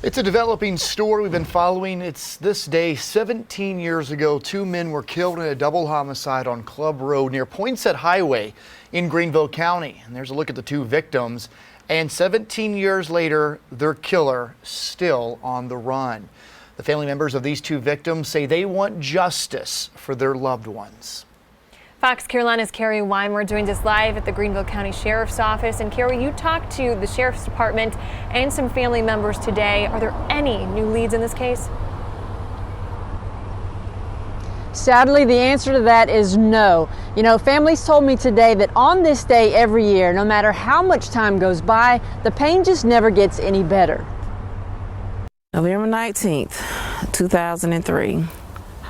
It's a developing story we've been following. It's this day 17 years ago, two men were killed in a double homicide on Club Road near Poinsett Highway in Greenville County. And there's a look at the two victims. And 17 years later, their killer still on the run. The family members of these two victims say they want justice for their loved ones. Fox Carolina's Carrie Weimer joins us live at the Greenville County Sheriff's Office. And Carrie, you talked to the Sheriff's Department and some family members today. Are there any new leads in this case? Sadly, the answer to that is no. You know, families told me today that on this day every year, no matter how much time goes by, the pain just never gets any better. November 19th, 2003.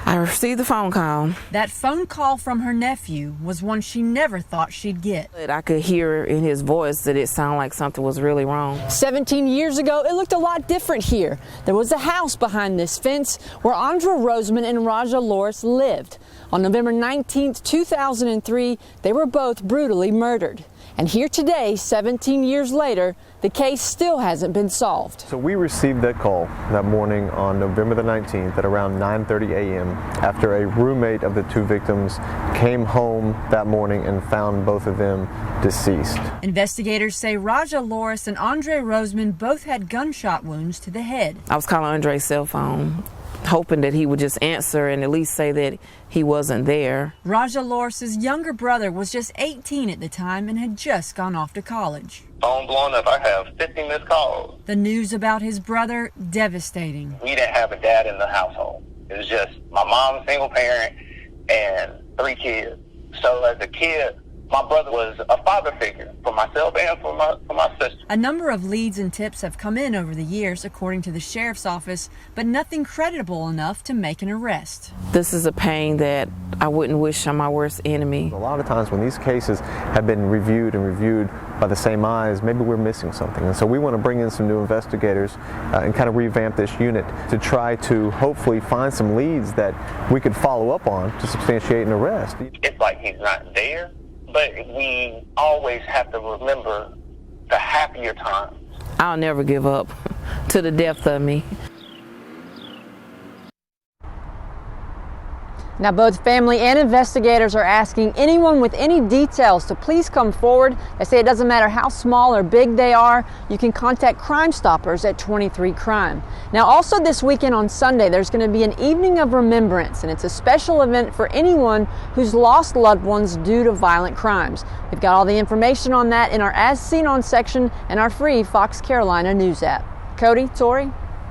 I received a phone call. That phone call from her nephew was one she never thought she'd get. I could hear in his voice that it sounded like something was really wrong. 17 years ago, it looked a lot different here. There was a house behind this fence where Andrea Roseman and Raja Loris lived. On November 19th, 2003, they were both brutally murdered. And here today, 17 years later, the case still hasn't been solved. So we received that call that morning on November the 19th at around 9:30 a.m. after a roommate of the two victims came home that morning and found both of them deceased. Investigators say Raja Loris and Andrea Roseman both had gunshot wounds to the head. I was calling Andre's cell phone, hoping that he would just answer and at least say that he wasn't there. Raja Loris's younger brother was just 18 at the time and had just gone off to college. Phone blown up. I have 50 missed calls. The news about his brother devastating. We didn't have a dad in the household. It was just my mom, single parent, and 3 kids. So as a kid, my brother was a father figure for myself and for my sister. A number of leads and tips have come in over the years, according to the Sheriff's Office, but nothing credible enough to make an arrest. This is a pain that I wouldn't wish on my worst enemy. A lot of times when these cases have been reviewed by the same eyes, maybe we're missing something. And so we want to bring in some new investigators and kind of revamp this unit to try to hopefully find some leads that we could follow up on to substantiate an arrest. It's like he's not there, but we always have to remember the happier times. I'll never give up to the death of me. Now, both family and investigators are asking anyone with any details to please come forward. They say it doesn't matter how small or big they are. You can contact Crime Stoppers at 23 Crime. Now, also this weekend on Sunday, there's going to be an evening of remembrance, and it's a special event for anyone who's lost loved ones due to violent crimes. We've got all the information on that in our As Seen On section and our free Fox Carolina News app. Cody, Tori.